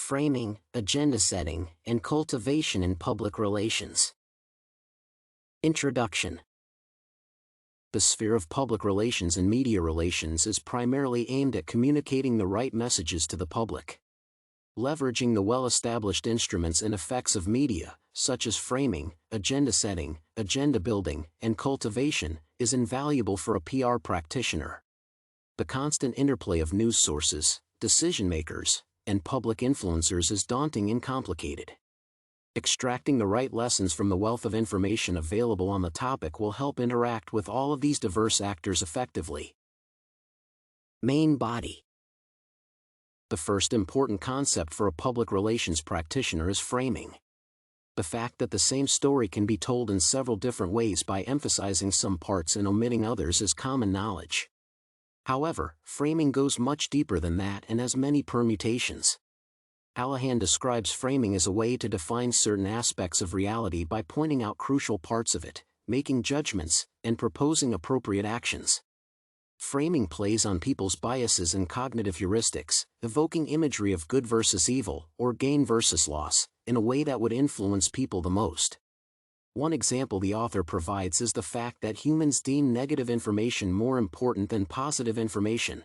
Framing, agenda setting, and cultivation in public relations. Introduction. The sphere of public relations and media relations is primarily aimed at communicating the right messages to the public. Leveraging the well-established instruments and effects of media, such as framing, agenda setting, agenda building, and cultivation, is invaluable for a PR practitioner. The constant interplay of news sources, decision-makers, and public influencers is daunting and complicated. Extracting the right lessons from the wealth of information available on the topic will help interact with all of these diverse actors effectively. Main body. The first important concept for a public relations practitioner is framing. The fact that the same story can be told in several different ways by emphasizing some parts and omitting others is common knowledge. However, framing goes much deeper than that and has many permutations. Hallahan describes framing as a way to define certain aspects of reality by pointing out crucial parts of it, making judgments, and proposing appropriate actions. Framing plays on people's biases and cognitive heuristics, evoking imagery of good versus evil, or gain versus loss, in a way that would influence people the most. One example the author provides is the fact that humans deem negative information more important than positive information.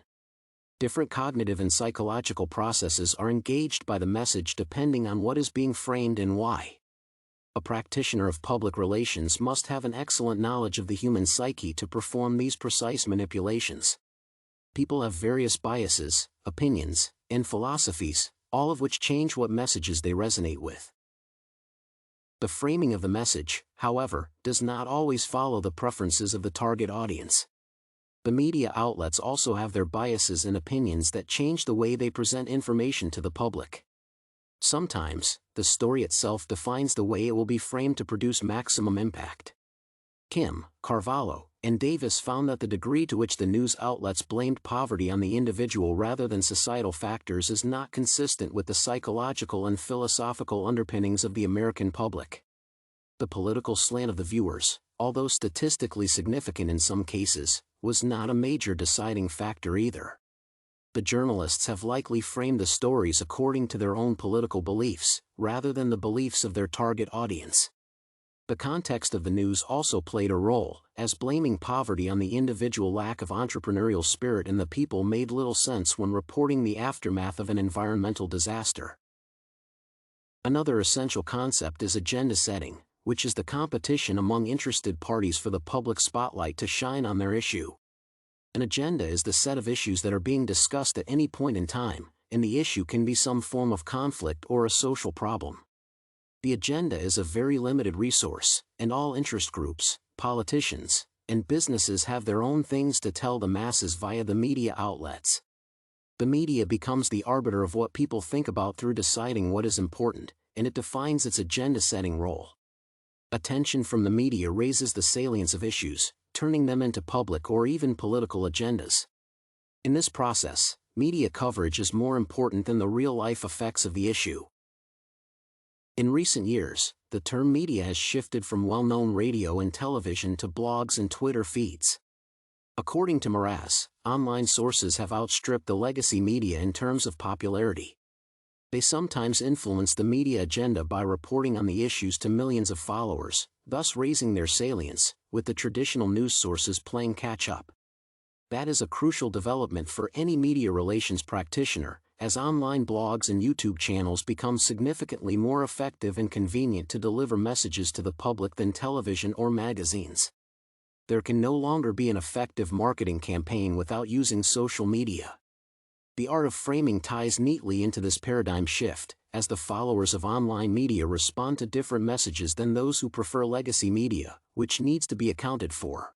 Different cognitive and psychological processes are engaged by the message depending on what is being framed and why. A practitioner of public relations must have an excellent knowledge of the human psyche to perform these precise manipulations. People have various biases, opinions, and philosophies, all of which change what messages they resonate with. The framing of the message, however, does not always follow the preferences of the target audience. The media outlets also have their biases and opinions that change the way they present information to the public. Sometimes, the story itself defines the way it will be framed to produce maximum impact. Kim, Carvalho, and Davis found that the degree to which the news outlets blamed poverty on the individual rather than societal factors is not consistent with the psychological and philosophical underpinnings of the American public. The political slant of the viewers, although statistically significant in some cases, was not a major deciding factor either. The journalists have likely framed the stories according to their own political beliefs, rather than the beliefs of their target audience. The context of the news also played a role, as blaming poverty on the individual lack of entrepreneurial spirit in the people made little sense when reporting the aftermath of an environmental disaster. Another essential concept is agenda setting, which is the competition among interested parties for the public spotlight to shine on their issue. An agenda is the set of issues that are being discussed at any point in time, and the issue can be some form of conflict or a social problem. The agenda is a very limited resource, and all interest groups, politicians, and businesses have their own things to tell the masses via the media outlets. The media becomes the arbiter of what people think about through deciding what is important, and it defines its agenda-setting role. Attention from the media raises the salience of issues, turning them into public or even political agendas. In this process, media coverage is more important than the real-life effects of the issue. In recent years, the term media has shifted from well-known radio and television to blogs and Twitter feeds. According to Meraz, online sources have outstripped the legacy media in terms of popularity. They sometimes influence the media agenda by reporting on the issues to millions of followers, thus raising their salience, with the traditional news sources playing catch-up. That is a crucial development for any media relations practitioner, as online blogs and YouTube channels become significantly more effective and convenient to deliver messages to the public than television or magazines. There can no longer be an effective marketing campaign without using social media. The art of framing ties neatly into this paradigm shift, as the followers of online media respond to different messages than those who prefer legacy media, which needs to be accounted for.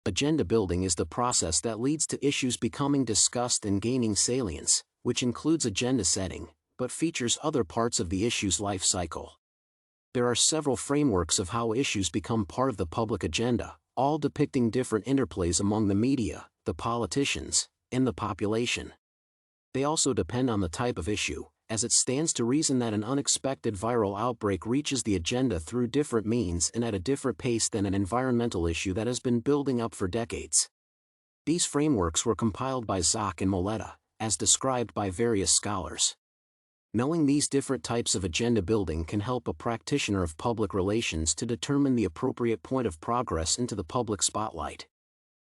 Agenda building is the process that leads to issues becoming discussed and gaining salience, which includes agenda setting, but features other parts of the issue's life cycle. There are several frameworks of how issues become part of the public agenda, all depicting different interplays among the media, the politicians, and the population. They also depend on the type of issue, as it stands to reason that an unexpected viral outbreak reaches the agenda through different means and at a different pace than an environmental issue that has been building up for decades. These frameworks were compiled by Zach and Moleta, as described by various scholars. Knowing these different types of agenda building can help a practitioner of public relations to determine the appropriate point of progress into the public spotlight.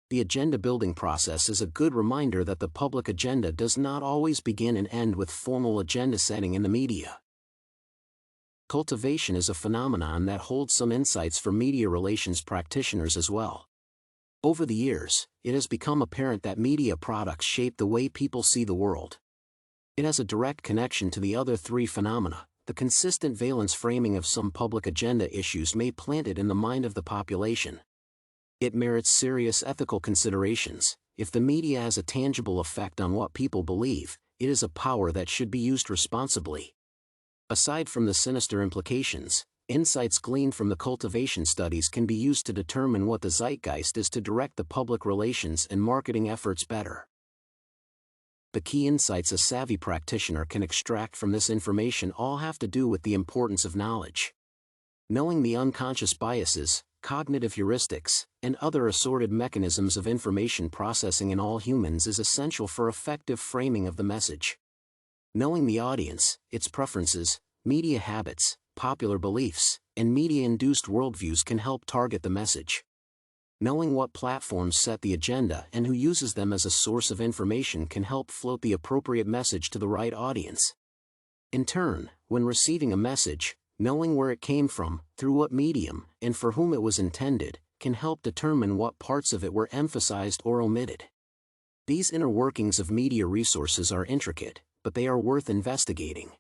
The agenda building process is a good reminder that the public agenda does not always begin and end with formal agenda setting in the media. Cultivation is a phenomenon that holds some insights for media relations practitioners as well. Over the years, it has become apparent that media products shape the way people see the world. It has a direct connection to the other three phenomena. The consistent valence framing of some public agenda issues may plant it in the mind of the population. It merits serious ethical considerations. If the media has a tangible effect on what people believe, it is a power that should be used responsibly. Aside from the sinister implications, insights gleaned from the cultivation studies can be used to determine what the zeitgeist is to direct the public relations and marketing efforts better. The key insights a savvy practitioner can extract from this information all have to do with the importance of knowledge. Knowing the unconscious biases, cognitive heuristics, and other assorted mechanisms of information processing in all humans is essential for effective framing of the message. Knowing the audience, its preferences, media habits, popular beliefs, and media-induced worldviews can help target the message. Knowing what platforms set the agenda and who uses them as a source of information can help float the appropriate message to the right audience. In turn, when receiving a message, knowing where it came from, through what medium, and for whom it was intended, can help determine what parts of it were emphasized or omitted. These inner workings of media resources are intricate, but they are worth investigating.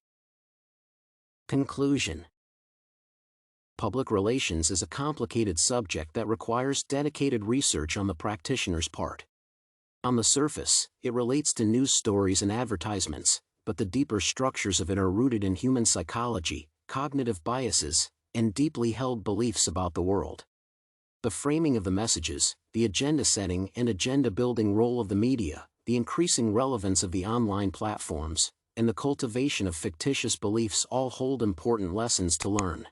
Conclusion. Public relations is a complicated subject that requires dedicated research on the practitioner's part. On the surface, it relates to news stories and advertisements, but the deeper structures of it are rooted in human psychology, cognitive biases, and deeply held beliefs about the world. The framing of the messages, the agenda setting and agenda building role of the media, the increasing relevance of the online platforms, and the cultivation of fictitious beliefs all hold important lessons to learn.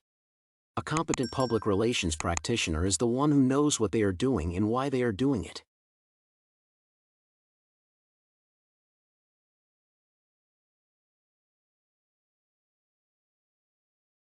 A competent public relations practitioner is the one who knows what they are doing and why they are doing it.